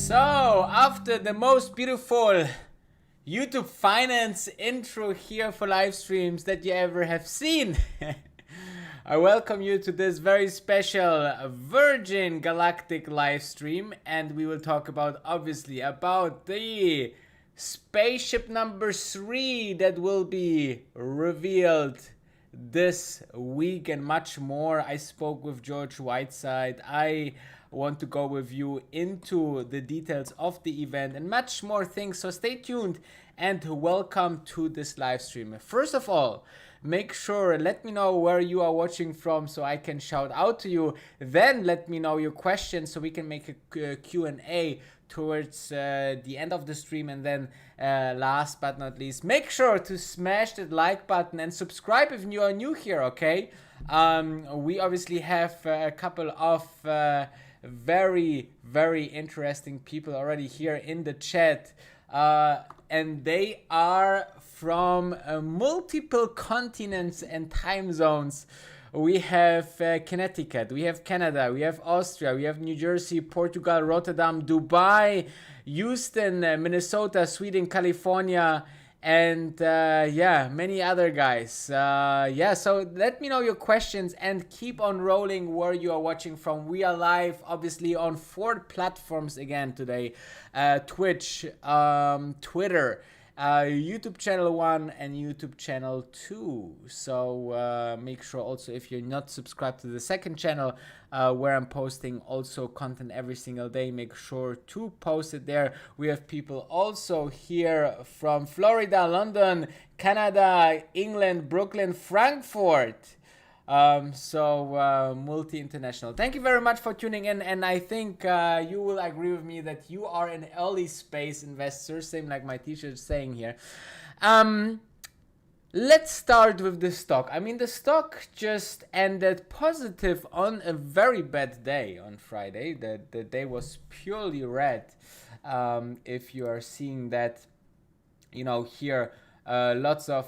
So, after the most beautiful YouTube finance intro here for live streams that you ever have seen, I welcome you to this very special Virgin Galactic live stream, and we will talk about, obviously, about the Spaceship number 3 that will be revealed this week and much more. I spoke with George Whiteside. I want to go with you into the details of the event and much more things, so stay tuned and welcome to this live stream. First of all, make sure, let me know where you are watching from so I can shout out to you. Then let me know your questions so we can make a Q&A towards the end of the stream. And then last but not least, make sure to smash that like button and subscribe if you are new here, okay? We obviously have a couple of very interesting people already here in the chat, and they are from multiple continents and time zones. We have Connecticut, we have Canada, we have Austria, we have New Jersey, Portugal, Rotterdam, Dubai, Houston, Minnesota, Sweden, California, and yeah, many other guys. Yeah, so let me know your questions and keep on rolling where you are watching from. We are live, obviously, on 4 platforms again today: Twitch, Twitter, YouTube channel 1 and YouTube channel 2. So make sure also, if you're not subscribed to the second channel, where I'm posting also content every single day, make sure to post it there. We have people also here from Florida, London, Canada, England, Brooklyn, Frankfurt. So multi-international. Thank you very much for tuning in, and I think you will agree with me that you are an early space investor, same like my t-shirt is saying here. Let's start with the stock. I mean, the stock just ended positive on a very bad day on Friday. The day was purely red. If you are seeing that, you know, here, lots of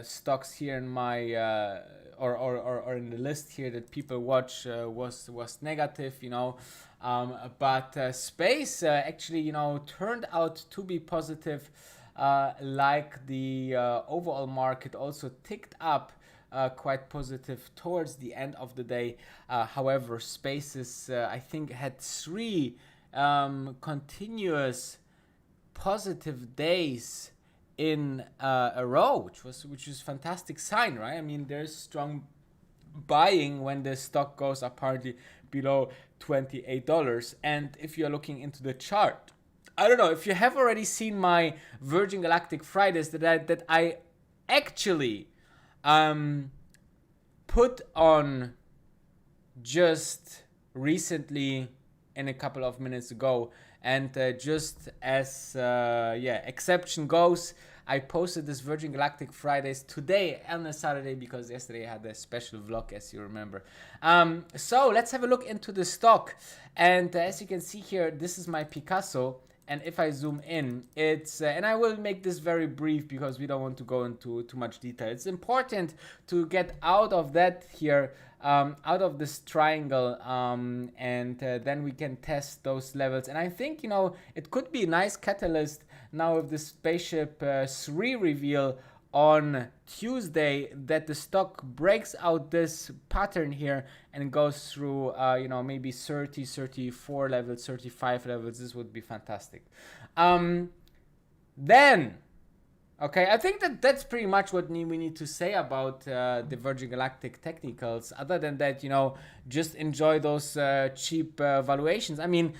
stocks here in my or in the list here that people watch was negative, you know, but space actually, you know, turned out to be positive, like the overall market also ticked up quite positive towards the end of the day. However, spaces I think had 3 continuous positive days in a row, which is fantastic sign, right? I mean, there's strong buying when the stock goes apparently below $28. And if you're looking into the chart, I don't know if you have already seen my Virgin Galactic Fridays that I actually put on just recently in a couple of minutes ago. And just as exception goes, I posted this Virgin Galactic Fridays today on a Saturday because yesterday I had a special vlog, as you remember. So let's have a look into the stock. And as you can see here, this is my Picasso. And if I zoom in, it's, and I will make this very brief because we don't want to go into too much detail. It's important to get out of that here, out of this triangle, and then we can test those levels. And I think, you know, it could be a nice catalyst now with the Spaceship 3 reveal on Tuesday, that the stock breaks out this pattern here and goes through, you know, maybe 30, 34 levels, 35 levels. This would be fantastic. Then Okay, I think that that's pretty much what we need to say about the Virgin Galactic technicals. Other than that, just enjoy those cheap valuations. I mean,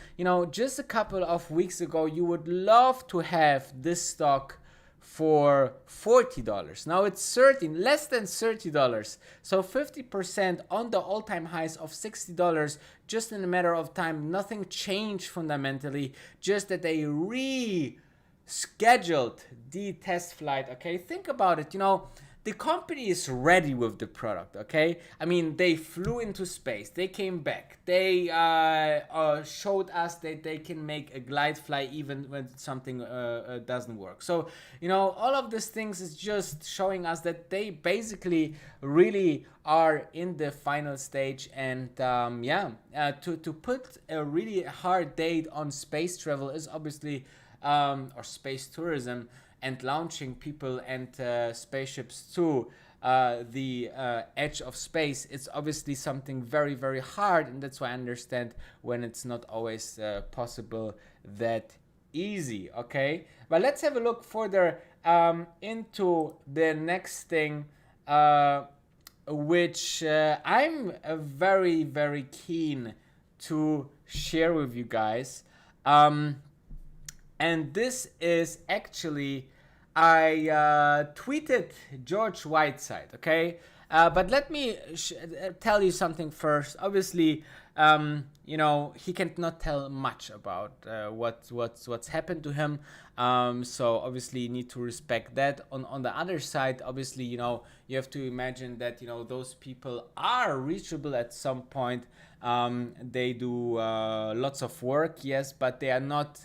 just a couple of weeks ago, you would love to have this stock for $40. Now it's less than $30. So 50% on the all-time highs of $60 just in a matter of time. Nothing changed fundamentally, just that they scheduled the test flight. Okay, think about it. The company is ready with the product. Okay, I mean, they flew into space, they came back, they showed us that they can make a glide fly even when something doesn't work. So all of these things is just showing us that they basically really are in the final stage. And to put a really hard date on space travel is obviously or space tourism, and launching people and spaceships to the edge of space. It's obviously something very, very hard, and that's why I understand when it's not always possible that easy. Okay, but let's have a look further into the next thing, which I'm very, very keen to share with you guys. And this is actually, I tweeted George Whiteside, okay? But let me tell you something first. Obviously, he cannot tell much about what's happened to him. So obviously you need to respect that. On the other side, obviously, you have to imagine that, those people are reachable at some point. They do lots of work, yes, but they are not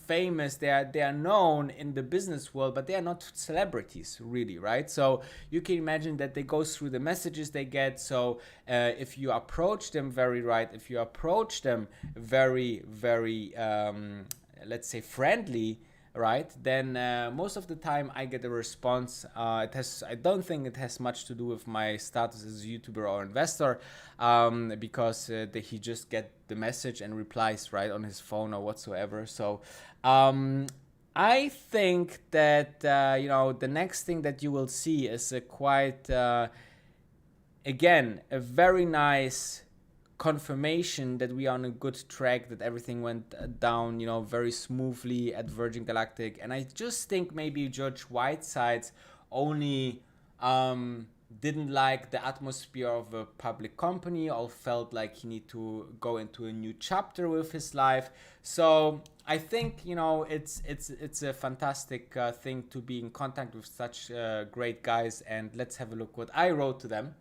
famous. They are known in the business world, but they are not celebrities, really, right? So you can imagine that they go through the messages they get. So if you approach them very right, if you approach them very, very, let's say, friendly, right, then most of the time I get a response. I don't think it has much to do with my status as a YouTuber or investor, because he just get the message and replies right on his phone or whatsoever. So I think that the next thing that you will see is a quite again a very nice confirmation that we are on a good track, that everything went down very smoothly at Virgin Galactic. And I just think maybe George Whiteside's only didn't like the atmosphere of a public company, or felt like he need to go into a new chapter with his life. So I think it's a fantastic thing to be in contact with such great guys. And let's have a look what I wrote to them.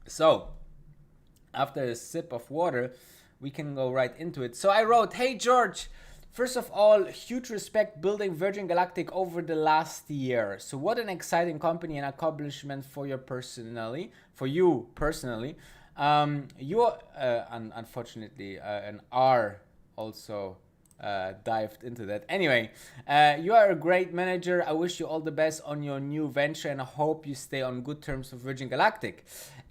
So, after a sip of water, we can go right into it. So I wrote, "Hey George, first of all, huge respect building Virgin Galactic over the last year. So what an exciting company and accomplishment for you personally. You unfortunately and are also dived into that. Anyway, you are a great manager. I wish you all the best on your new venture, and I hope you stay on good terms with Virgin Galactic."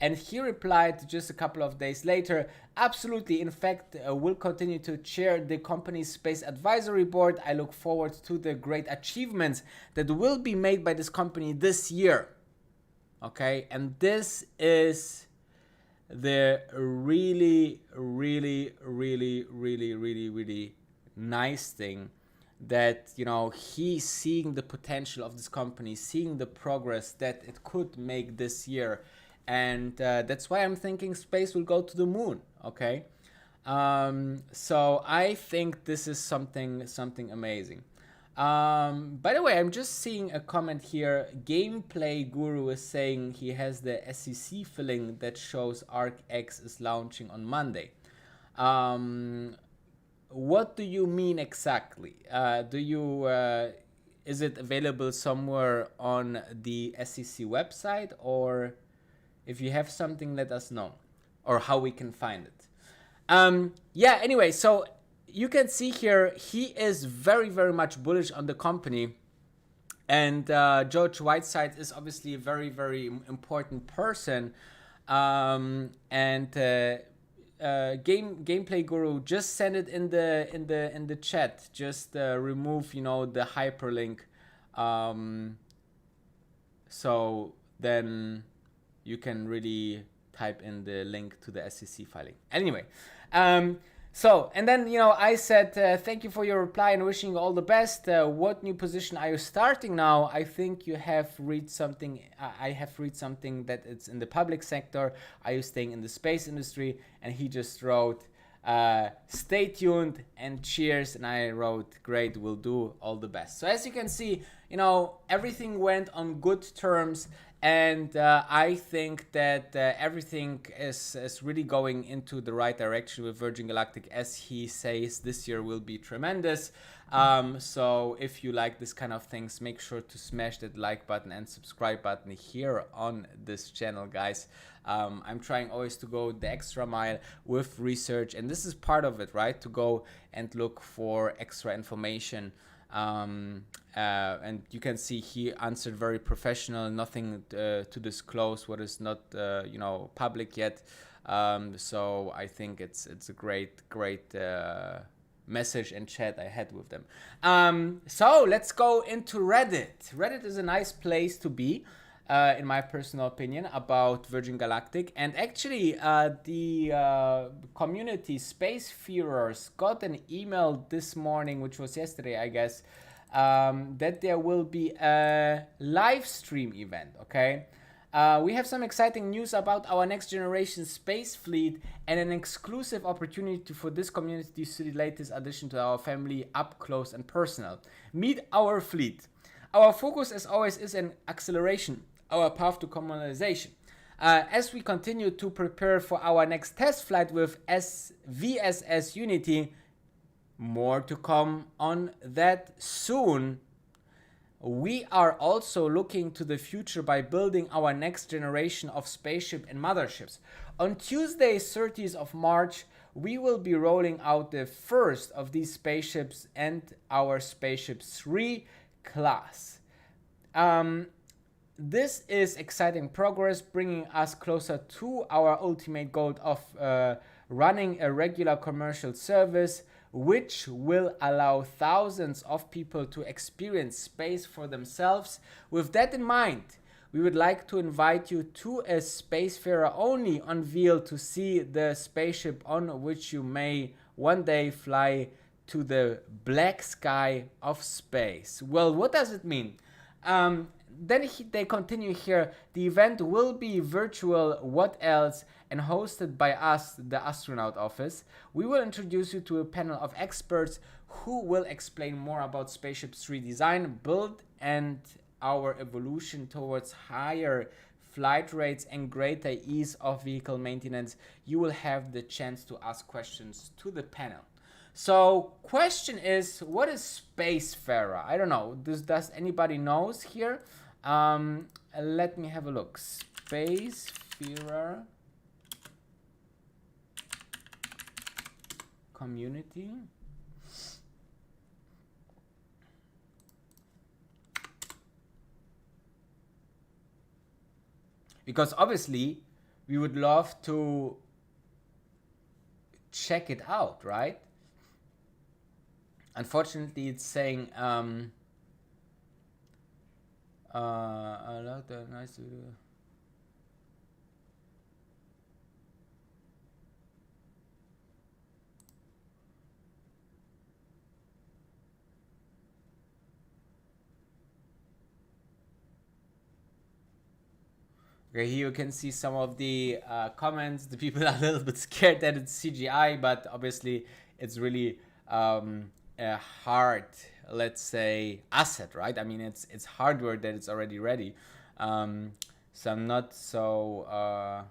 And he replied just a couple of days later, "Absolutely. In fact, we'll continue to chair the company's space advisory board. I look forward to the great achievements that will be made by this company this year." Okay, and this is the really, really, really, really, really, really nice thing, that he's seeing the potential of this company, seeing the progress that it could make this year. And that's why I'm thinking space will go to the moon. Okay, so I think this is something amazing. By the way, I'm just seeing a comment here. Gameplay Guru is saying he has the SEC filling that shows ARKX is launching on Monday. What do you mean exactly? Is it available somewhere on the SEC website, or if you have something, let us know, or how we can find it. Anyway, so you can see here, he is very, very much bullish on the company. And George Whiteside is obviously a very, very important person. gameplay guru, just send it in the chat. Just remove, you know, the hyperlink, so then you can really type in the link to the SCC filing. Anyway, so, and then, you know, I said, thank you for your reply and wishing you all the best. What new position are you starting now? I think you have read something, I have read something that it's in the public sector. Are you staying in the space industry? And he just wrote, stay tuned and cheers. And I wrote, great, will do, all the best. So as you can see, you know, everything went on good terms. And I think that everything is really going into the right direction with Virgin Galactic. As he says, this year will be tremendous. So if you like this kind of things, make sure to smash that like button and subscribe button here on this channel, guys. I'm trying always to go the extra mile with research, and this is part of it, right? To go and look for extra information. And you can see he answered very professional, nothing to disclose what is not you know, public yet. So I think it's a great message and chat I had with them. So let's go into Reddit. Reddit is a nice place to be, in my personal opinion, about Virgin Galactic. And actually the community Spacefarers got an email this morning, which was yesterday, I guess, that there will be a live stream event, okay? We have some exciting news about our next generation space fleet and an exclusive opportunity for this community to see the latest addition to our family up close and personal. Meet our fleet. Our focus, as always, is in acceleration, our path to commercialization. As we continue to prepare for our next test flight with VSS Unity, more to come on that soon. We are also looking to the future by building our next generation of spaceship and motherships. On Tuesday, 30th of March, we will be rolling out the first of these spaceships and our Spaceship 3 class. This is exciting progress, bringing us closer to our ultimate goal of running a regular commercial service, which will allow thousands of people to experience space for themselves. With that in mind, we would like to invite you to a Spacefarer only unveil to see the spaceship on which you may one day fly to the black sky of space. Well, what does it mean? They continue here. The event will be virtual, what else, and hosted by us, the astronaut office. We will introduce you to a panel of experts who will explain more about Spaceship 3 design, build, and our evolution towards higher flight rates and greater ease of vehicle maintenance. You will have the chance to ask questions to the panel. So, question is, what is Spacefarer? I don't know. Does anybody knows here? Let me have a look. Spacefarer community. Because obviously we would love to check it out, right? Unfortunately, it's saying I like that. Nice to do. Okay, here you can see some of the comments. The people are a little bit scared that it's CGI, but obviously it's really a hard, let's say, asset, right? I mean, it's hardware that it's already ready. So I'm not so,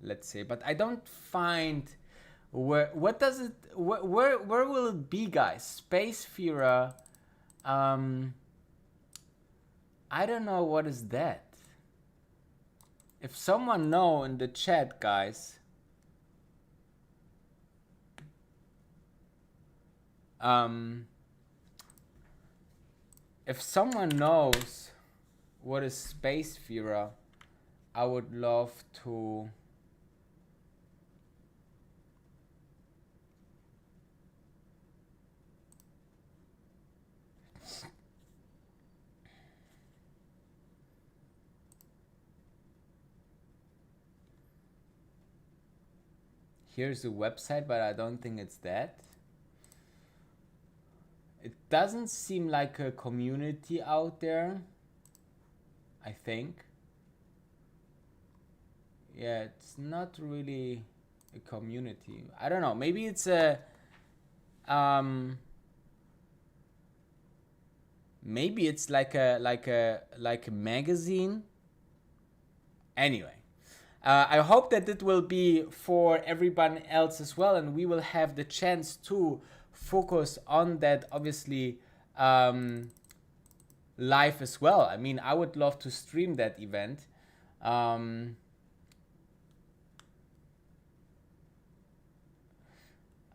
let's say, but I don't find where will it be, guys? Spacefarer. I don't know what is that. If someone know in the chat, guys. If someone knows what is Spacefarer, I would love to Here's a website, but I don't think it's that. It doesn't seem like a community out there, I think. Yeah, it's not really a community. I don't know. Maybe it's a maybe it's like a magazine. Anyway, I hope that it will be for everyone else as well, and we will have the chance to focus on that, obviously, live as well. I mean, I would love to stream that event.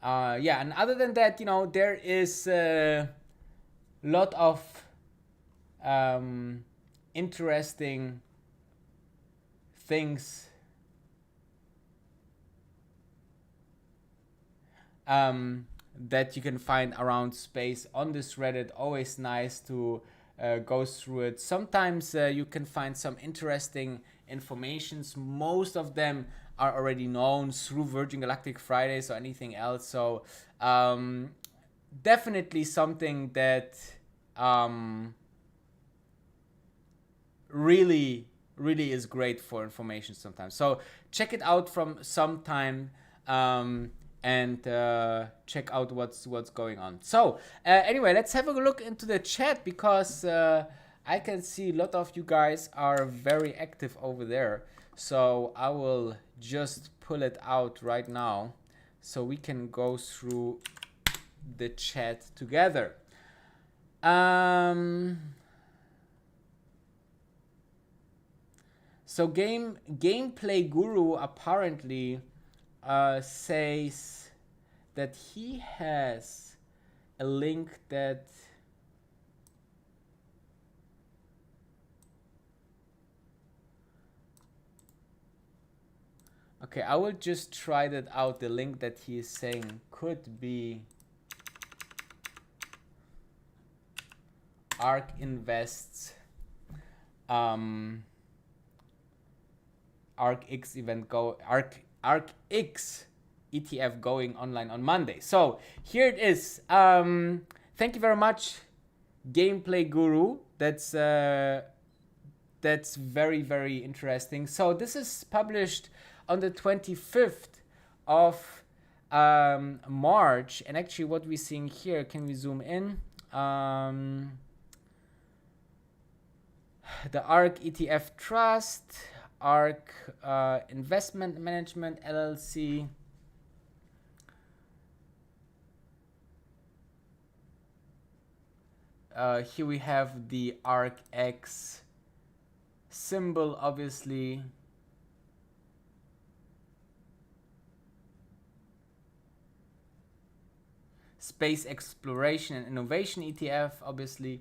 Yeah, and other than that, you know, there is a lot of interesting things that you can find around space on this Reddit. Always nice to go through it. Sometimes you can find some interesting informations. Most of them are already known through Virgin Galactic Fridays or anything else. So definitely something that really is great for information sometimes. So check it out from some time and check out what's going on. So anyway, let's have a look into the chat, because I can see a lot of you guys are very active over there. So I will just pull it out right now so we can go through the chat together. So Gameplay Guru apparently says that he has a link that okay, I will just try that out. The link that he is saying could be ARK Invest's ARKX event ARKX ETF going online on Monday. So here it is. Thank you very much, Gameplay Guru. That's very, very interesting. So this is published on the 25th of March, and actually what we're seeing here, can we zoom in? The ARK ETF Trust, ARK Investment Management LLC. Here we have the ARKX symbol, obviously. Space Exploration and Innovation ETF, obviously.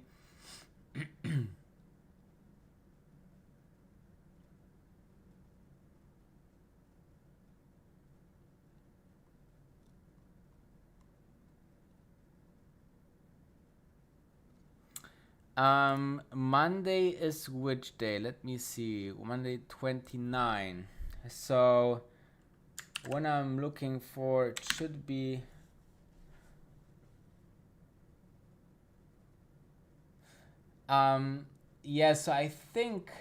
Monday is which day? Let me see. Monday 29. So when I'm looking for, it should be yeah, so I think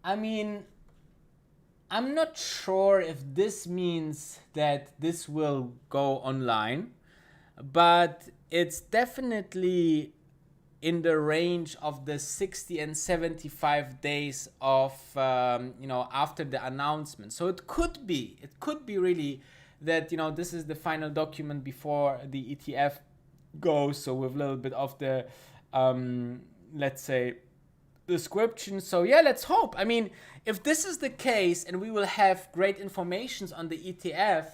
I mean, I'm not sure if this means that this will go online, but it's definitely in the range of the 60 and 75 days of, you know, after the announcement. So it could be really that, you know, this is the final document before the ETF goes. So with a little bit of the, let's say, description. So yeah, let's hope. I mean, if this is the case and we will have great information on the ETF,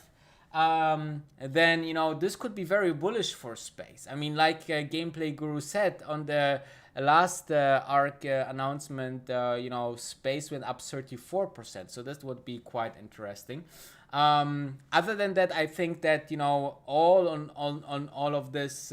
then, you know, this could be very bullish for space. I mean, like Gameplay Guru said on the last ARK announcement, you know, space went up 34%. So this would be quite interesting. Other than that, I think that, you know, all on all of this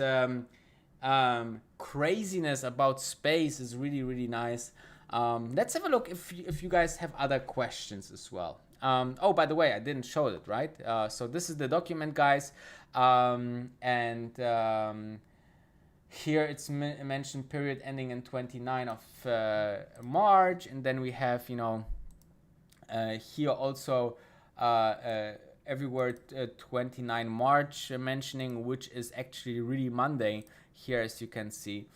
craziness about space is really, really nice. Let's have a look if you guys have other questions as well. Oh, by the way, I didn't show it, right? So this is the document, guys. Here it's mentioned period ending in 29 of March. And then we have, you know, here also everywhere 29 March mentioning, which is actually really Monday here, as you can see.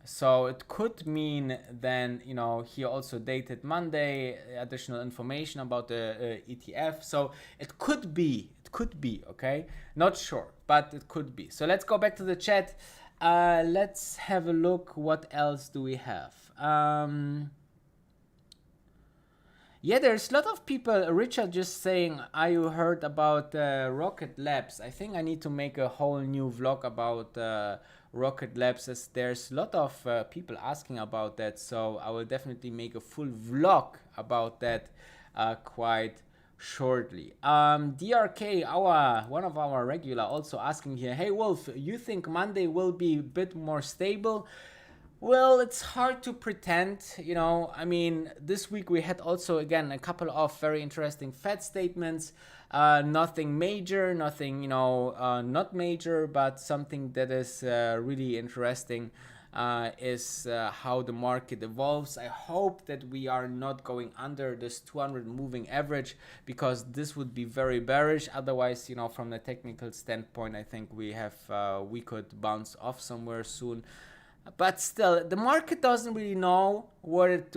So it could mean then, you know, here also dated Monday, additional information about the ETF. So it could be, okay? Not sure, but it could be. So let's go back to the chat. Let's have a look. What else do we have? Yeah, there's a lot of people. Richard just saying, are you heard about Rocket Labs? I think I need to make a whole new vlog about Rocket Labs, as there's a lot of people asking about that. So I will definitely make a full vlog about that quite shortly. DRK, one of our regular, also asking here, hey Wolf, you think Monday will be a bit more stable? Well, it's hard to pretend, you know. I mean, this week we had also, again, a couple of very interesting Fed statements. Nothing major, nothing, you know, not major, but something that is really interesting is how the market evolves. I hope that we are not going under this 200 moving average, because this would be very bearish. Otherwise, you know, from the technical standpoint, I think we could bounce off somewhere soon. But still, the market doesn't really know how it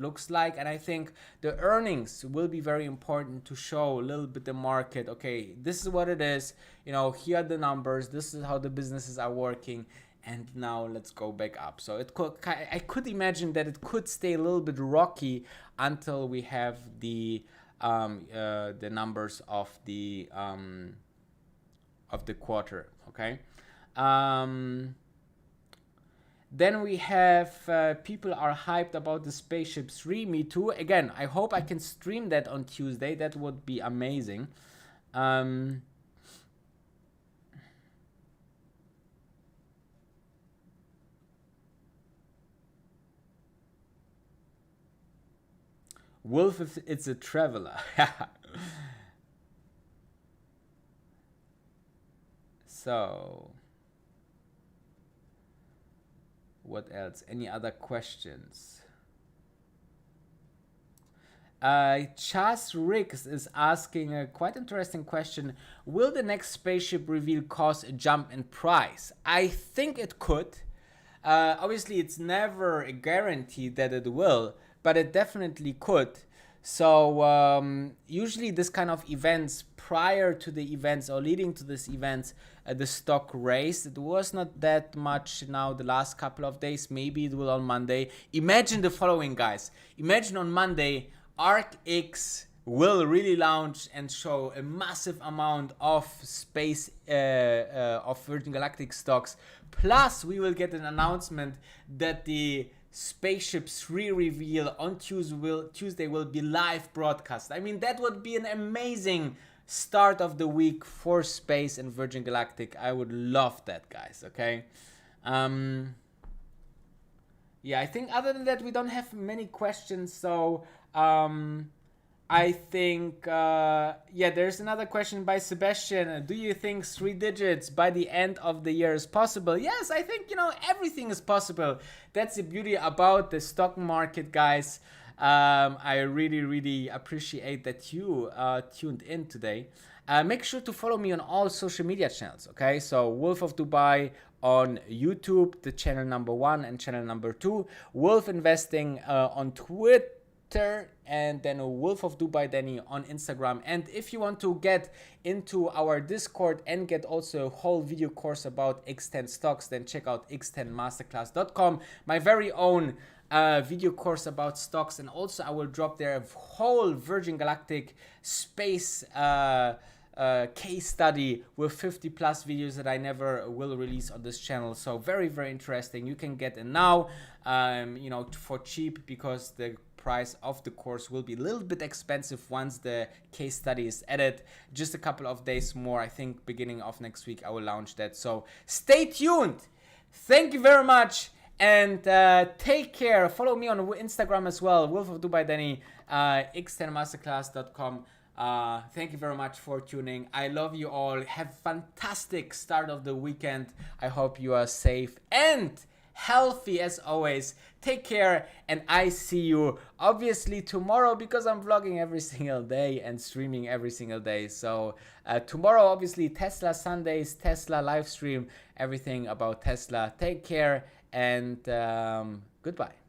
looks like, and I think the earnings will be very important to show a little bit the market. Okay, this is what it is. You know, here are the numbers. This is how the businesses are working, and now let's go back up. So I could imagine that it could stay a little bit rocky until we have the numbers of the quarter. Okay. Then we have people are hyped about the Spaceship 3. Me too. Again, I hope I can stream that on Tuesday. That would be amazing. Wolf, it's a traveler. So, what else? Any other questions? Chas Riggs is asking a quite interesting question. Will the next Spaceship reveal cause a jump in price? I think it could. Obviously, it's never a guarantee that it will, but it definitely could. So usually this kind of events, prior to the events or leading to this events, the stock raised. It was not that much now the last couple of days. Maybe it will on Monday. Imagine the following, guys. Imagine on Monday, ARKX will really launch and show a massive amount of space of Virgin Galactic stocks. Plus, we will get an announcement that the Spaceship 3 reveal on Tuesday will be live broadcast. I mean, that would be an amazing start of the week for space and Virgin Galactic. I would love that, guys. Okay. Yeah, I think other than that, we don't have many questions. So I think, yeah, there's another question by Sebastian. Do you think 3 digits by the end of the year is possible? Yes, I think, you know, everything is possible. That's the beauty about the stock market, guys. I really, really appreciate that you tuned in today. Make sure to follow me on all social media channels, okay? So Wolf of Dubai on YouTube, the channel number 1 and channel number 2. Wolf Investing on Twitter, and then Wolf of Dubai Danny on Instagram. And if you want to get into our Discord and get also a whole video course about X10 stocks, then check out x10masterclass.com, my very own video course about stocks. And also I will drop there a whole Virgin Galactic space case study with 50 plus videos that I never will release on this channel. So very, very interesting. You can get it now, you know, for cheap, because the price of the course will be a little bit expensive once the case study is added. Just a couple of days more. I think beginning of next week I will launch that. So stay tuned. Thank you very much. And take care. Follow me on Instagram as well. Wolf of Dubai Danny, x10masterclass.com. Thank you very much for tuning. I love you all. Have fantastic start of the weekend. I hope you are safe and healthy as always. Take care, and I see you obviously tomorrow because I'm vlogging every single day and streaming every single day. So tomorrow obviously Tesla Sundays, Tesla live stream, everything about Tesla. Take care and goodbye.